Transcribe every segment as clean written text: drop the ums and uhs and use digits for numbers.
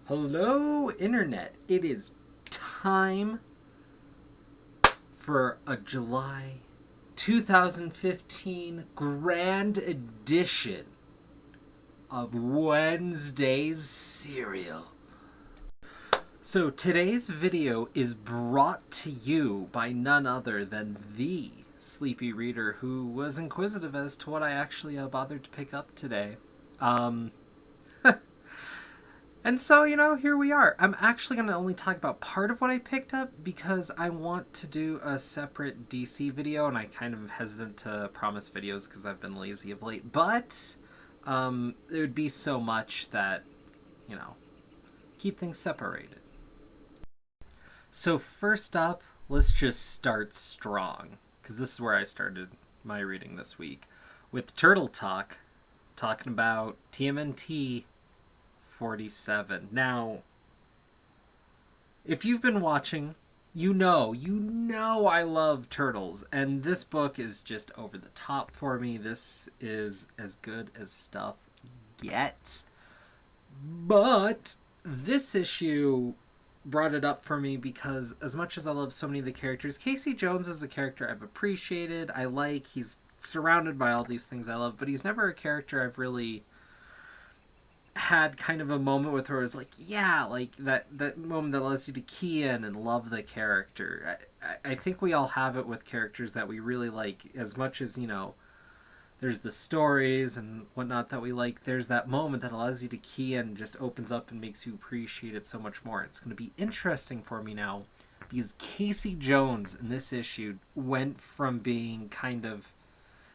Hello, Internet. It is time for a July 2015 grand edition of Wednesday's Serial. So today's video is brought to you by none other than the sleepy reader who was inquisitive as to what I actually bothered to pick up today. And so, here we are. I'm actually going to only talk about part of what I picked up because I want to do a separate DC video, and I kind of am hesitant to promise videos because I've been lazy of late. But it would be so much that, keep things separated. So first up, let's just start strong, because this is where I started my reading this week, with Turtle Talk, talking about TMNT 47. Now, if you've been watching, you know I love turtles, and this book is just over the top for me. This is as good as stuff gets. But this issue brought it up for me because as much as I love so many of the characters, Casey Jones is a character I've appreciated. I like, he's surrounded by all these things I love, but he's never a character I've really had kind of a moment with where it was like, yeah, like that moment that allows you to key in and love the character. I think we all have it with characters that we really like. As much as, there's the stories and whatnot that we like, there's that moment that allows you to key in and just opens up and makes you appreciate it so much more. It's going to be interesting for me now because Casey Jones in this issue went from being kind of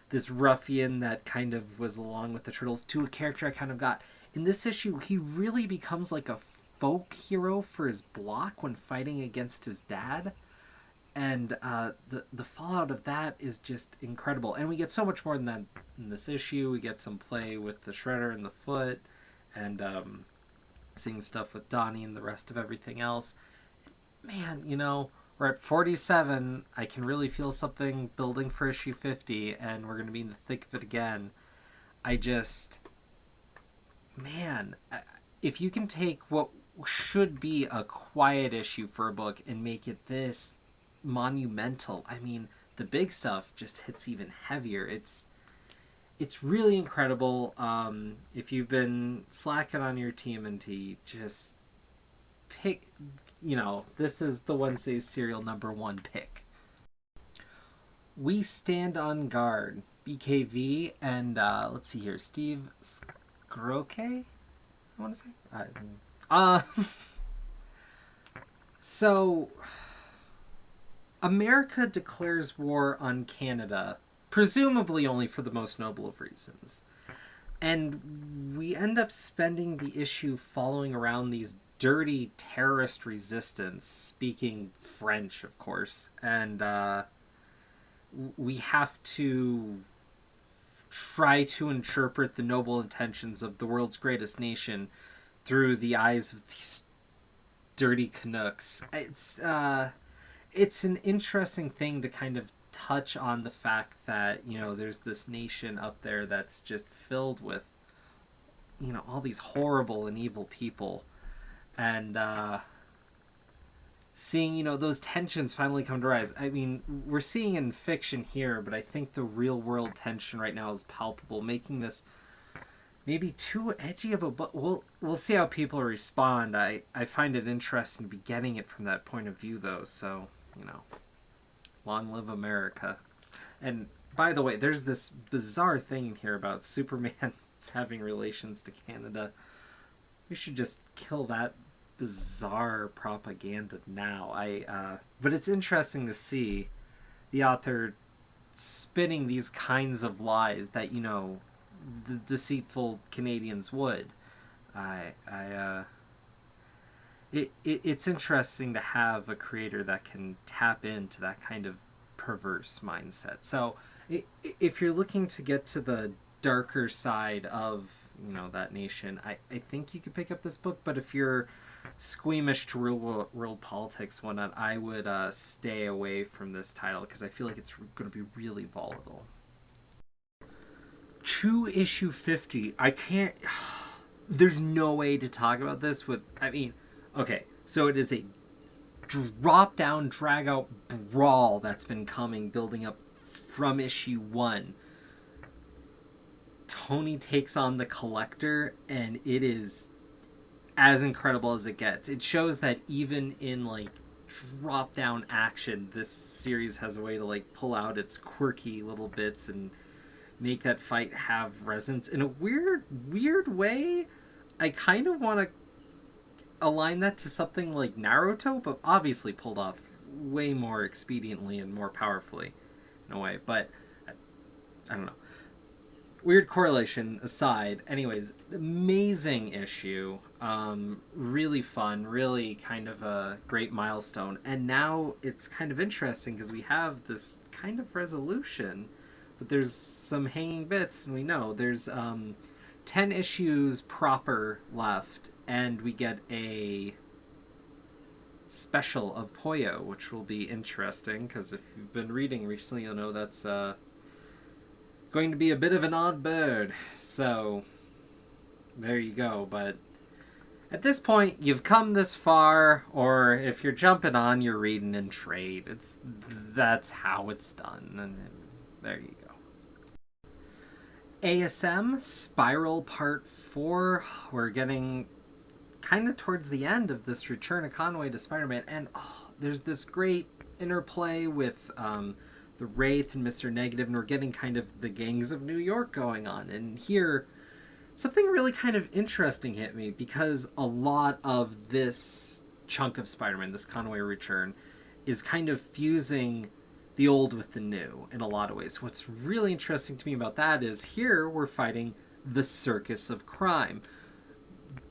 this ruffian that kind of was along with the Turtles to a character I kind of got. In this issue, he really becomes like a folk hero for his block when fighting against his dad. And the fallout of that is just incredible. And we get so much more than that in this issue. We get some play with the Shredder and the Foot, and seeing stuff with Donnie and the rest of everything else. Man, we're at 47. I can really feel something building for issue 50, and we're going to be in the thick of it again. Man, if you can take what should be a quiet issue for a book and make it this monumental, I mean, the big stuff just hits even heavier. It's really incredible. If you've been slacking on your TMNT, just pick, this is the Wednesday Serial #1 pick. We Stand on Guard, BKV, and let's see here, Steve Skroke, I want to say. So, America declares war on Canada, presumably only for the most noble of reasons. And we end up spending the issue following around these dirty terrorist resistance, speaking French, of course, and we have to try to interpret the noble intentions of the world's greatest nation through the eyes of these dirty Canucks. It's an interesting thing to kind of touch on the fact that, there's this nation up there that's just filled with, all these horrible and evil people. And seeing, those tensions finally come to rise. I mean, we're seeing in fiction here, but I think the real world tension right now is palpable, making this maybe too edgy of a book. We'll see how people respond. I find it interesting to be getting it from that point of view, though. So, long live America. And by the way, there's this bizarre thing in here about Superman having relations to Canada. We should just kill that bizarre propaganda now. But it's interesting to see the author spinning these kinds of lies that, the deceitful Canadians would. It's interesting to have a creator that can tap into that kind of perverse mindset. So if you're looking to get to the darker side of, that nation, I think you could pick up this book. But if you're squeamish to real world politics and whatnot, I would stay away from this title because I feel like it's going to be really volatile. Chew issue 50. I can't... there's no way to talk about this with, I mean, okay, so it is a drop down, drag out brawl that's been coming, building up from issue 1. Tony takes on the Collector, and it is as incredible as it gets. It shows that even in like drop down action, this series has a way to like pull out its quirky little bits and make that fight have resonance in a weird way. I kind of want to align that to something like Naruto, but obviously pulled off way more expediently and more powerfully in a way. But I don't know. Weird correlation aside, anyways, amazing issue. Really fun, really kind of a great milestone. And now it's kind of interesting because we have this kind of resolution, but there's some hanging bits, and we know there's 10 issues proper left, and we get a special of Poyo, which will be interesting because if you've been reading recently, you'll know that's going to be a bit of an odd bird. So there you go. But at this point, you've come this far, or if you're jumping on, you're reading in trade. That's how it's done, and there you go. ASM Spiral Part 4. We're getting kind of towards the end of this Return of Conway to Spider-Man, and there's this great interplay with the Wraith and Mr. Negative, and we're getting kind of the gangs of New York going on. And here, something really kind of interesting hit me, because a lot of this chunk of Spider-Man, this Conway Return, is kind of fusing the old with the new in a lot of ways. What's really interesting to me about that is here we're fighting the circus of crime.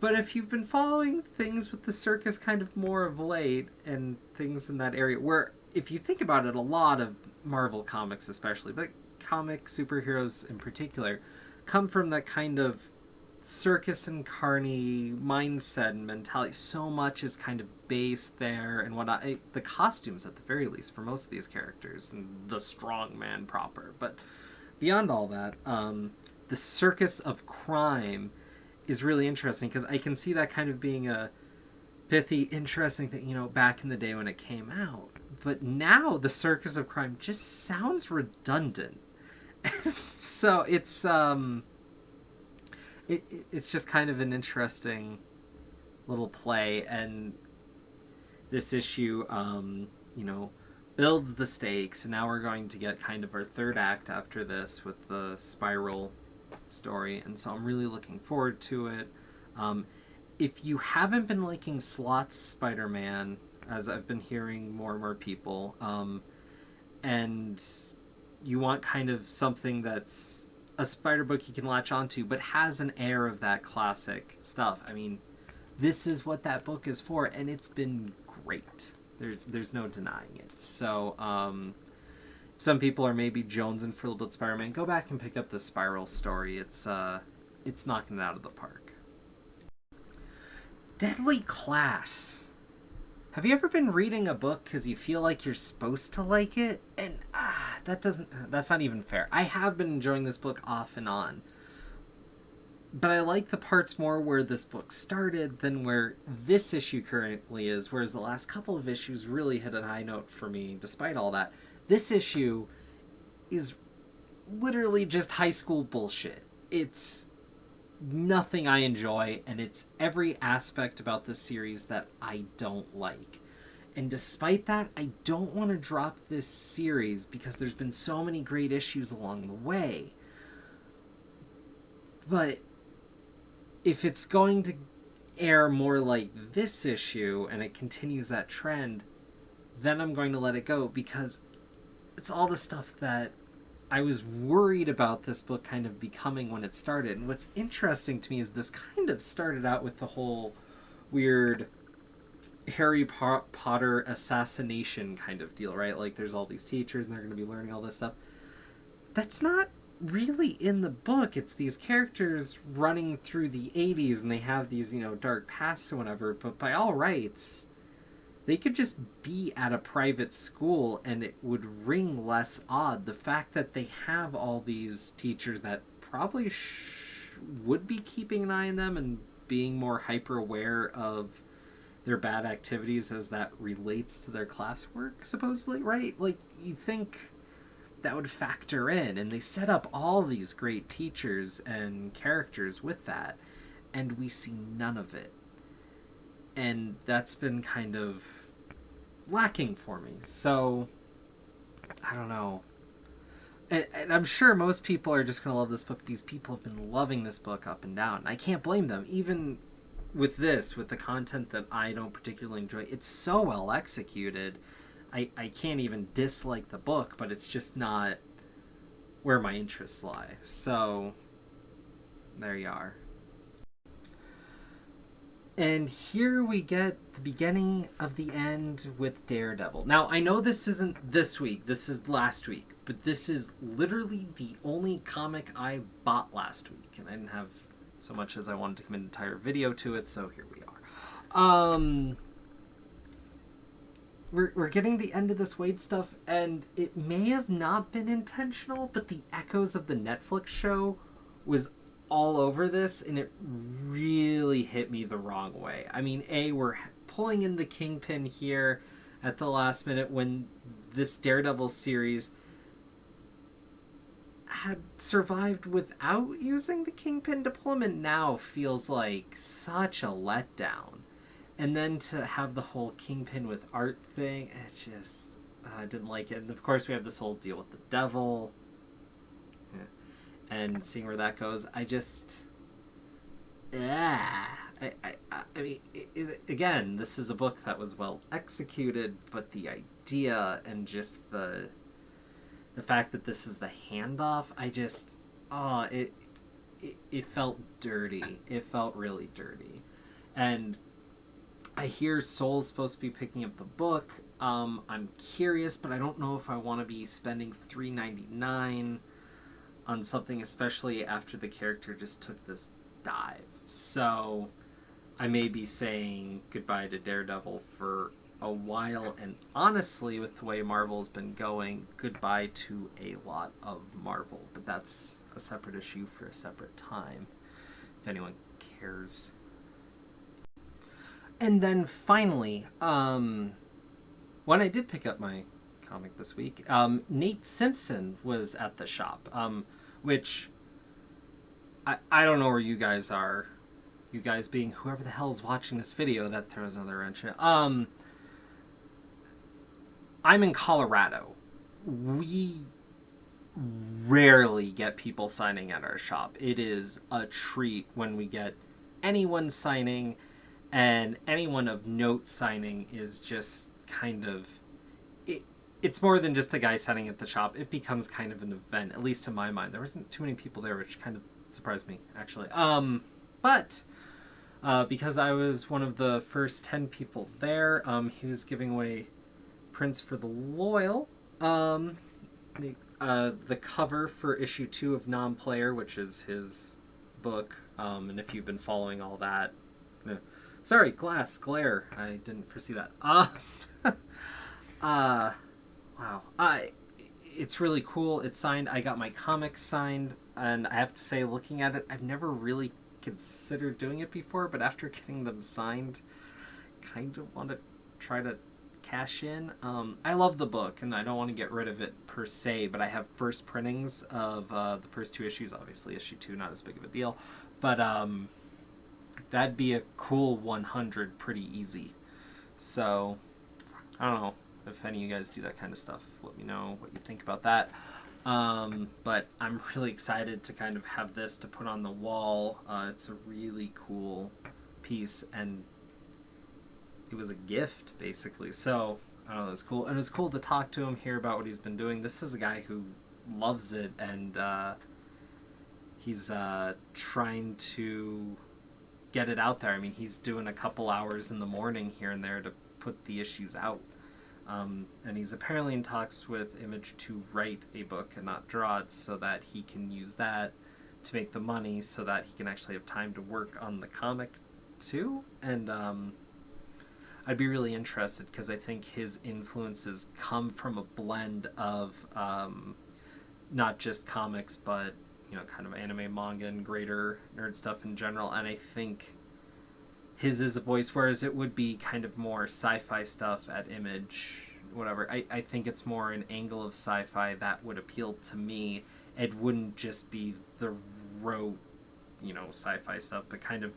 But if you've been following things with the circus kind of more of late, and things in that area, where if you think about it, a lot of Marvel comics especially, but comic superheroes in particular, come from that kind of circus and carny mindset and mentality. So much is kind of based there, and the costumes at the very least for most of these characters, and the strong man proper. But beyond all that, the circus of crime is really interesting, because I can see that kind of being a pithy, interesting thing, back in the day when it came out. But now the circus of crime just sounds redundant. So it's it's just kind of an interesting little play, and this issue builds the stakes, and now we're going to get kind of our third act after this with the Spiral story, and so I'm really looking forward to it. If you haven't been liking Slott's Spider-Man, as I've been hearing more and more people, and you want kind of something that's a Spider book you can latch onto, but has an air of that classic stuff, I mean, this is what that book is for, and it's been great. There's no denying it. So, some people are maybe jonesing for a little bit of Spider-Man, go back and pick up the Spiral story. It's knocking it out of the park. Deadly Class. Have you ever been reading a book because you feel like you're supposed to like it? And that's not even fair. I have been enjoying this book off and on, but I like the parts more where this book started than where this issue currently is, whereas the last couple of issues really hit a high note for me despite all that. This issue is literally just high school bullshit. It's nothing I enjoy, and it's every aspect about this series that I don't like. And despite that, I don't want to drop this series because there's been so many great issues along the way. But if it's going to air more like this issue and it continues that trend, then I'm going to let it go, because it's all the stuff that I was worried about this book kind of becoming when it started. And what's interesting to me is this kind of started out with the whole weird Harry Potter assassination kind of deal, right? Like, there's all these teachers and they're going to be learning all this stuff. That's not really in the book. It's these characters running through the 80s, and they have these, dark pasts or whatever, but by all rights, they could just be at a private school and it would ring less odd. The fact that they have all these teachers that probably would be keeping an eye on them and being more hyper aware of their bad activities as that relates to their classwork, supposedly, right? Like, you think that would factor in, and they set up all these great teachers and characters with that, and we see none of it. And that's been kind of lacking for me. So, I don't know. And I'm sure most people are just going to love this book because people have been loving this book up and down. I can't blame them. Even with this, with the content that I don't particularly enjoy, it's so well executed. I can't even dislike the book, but it's just not where my interests lie. So, there you are. And here we get the beginning of the end with Daredevil. Now, I know this isn't this week, this is last week, but this is literally the only comic I bought last week. And I didn't have so much as I wanted to commit an entire video to it, so here we are. We're getting the end of this Wade stuff, and it may have not been intentional, but the echoes of the Netflix show was all over this, and it really hit me the wrong way. I mean, we're pulling in the Kingpin here at the last minute when this Daredevil series had survived without using the Kingpin to pull him in now feels like such a letdown. And then to have the whole Kingpin with art thing, it just, I didn't like it. And of course we have this whole deal with the devil. And seeing where that goes, I just, I mean, again, this is a book that was well executed, but the idea and just the fact that this is the handoff, I just, it felt dirty. It felt really dirty. And I hear Soul's supposed to be picking up the book. I'm curious, but I don't know if I want to be spending $3.99 on something, especially after the character just took this dive. So I may be saying goodbye to Daredevil for a while, and honestly, with the way Marvel's been going, goodbye to a lot of Marvel. But that's a separate issue for a separate time, if anyone cares. And then finally, when I did pick up my comic this week, Nate Simpson was at the shop, which I don't know where you guys are. You guys being whoever the hell's watching this video, that throws another wrench in it. I'm in Colorado. We rarely get people signing at our shop. It is a treat when we get anyone signing, and anyone of note signing is just kind of... It's more than just a guy signing at the shop. It becomes kind of an event, at least in my mind. There wasn't too many people there, which kind of surprised me, actually. But because I was one of the first 10 people there, he was giving away Prince for the Loyal. The cover for issue 2 of Non-Player, which is his book. And if you've been following all that... Sorry, glare. I didn't foresee that. Wow. It's really cool. It's signed. I got my comics signed, and I have to say, looking at it, I've never really considered doing it before, but after getting them signed, kind of want to try to cash in. I love the book, and I don't want to get rid of it per se, but I have first printings of the first 2 issues. Obviously, issue 2, not as big of a deal, but that'd be a cool 100 pretty easy. So, I don't know. If any of you guys do that kind of stuff, let me know what you think about that. But I'm really excited to kind of have this to put on the wall. It's a really cool piece, and it was a gift, basically. So, I don't know, it was cool. And it was cool to talk to him, hear about what he's been doing. This is a guy who loves it, and he's trying to get it out there. I mean, he's doing a couple hours in the morning here and there to put the issues out. And he's apparently in talks with Image to write a book and not draw it, so that he can use that to make the money, so that he can actually have time to work on the comic too. And I'd be really interested, because I think his influences come from a blend of not just comics, but kind of anime, manga, and greater nerd stuff in general. And I think his is a voice, whereas it would be kind of more sci-fi stuff at Image, whatever. I think it's more an angle of sci-fi that would appeal to me. It wouldn't just be the rote, sci-fi stuff, but kind of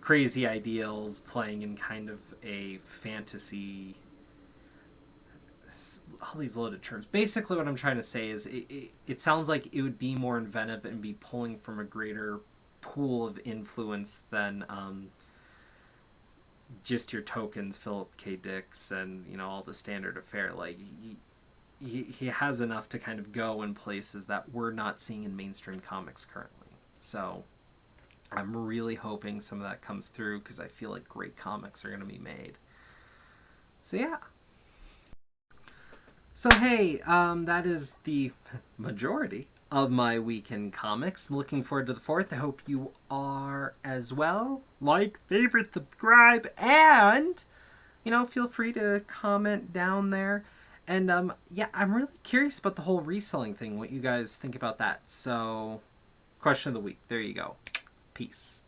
crazy ideals playing in kind of a fantasy, all these loaded terms. Basically what I'm trying to say is it sounds like it would be more inventive and be pulling from a greater pool of influence than just your tokens, Philip K. Dix, and all the standard affair. Like he has enough to kind of go in places that we're not seeing in mainstream comics currently. So I'm really hoping some of that comes through, because I feel like great comics are going to be made. So yeah. So hey, that is the majority of my weekend comics. I'm looking forward to the 4th. I hope you are as well. Like, favorite, subscribe, and feel free to comment down there. And yeah, I'm really curious about the whole reselling thing, what you guys think about that. So, question of the week. There you go. Peace.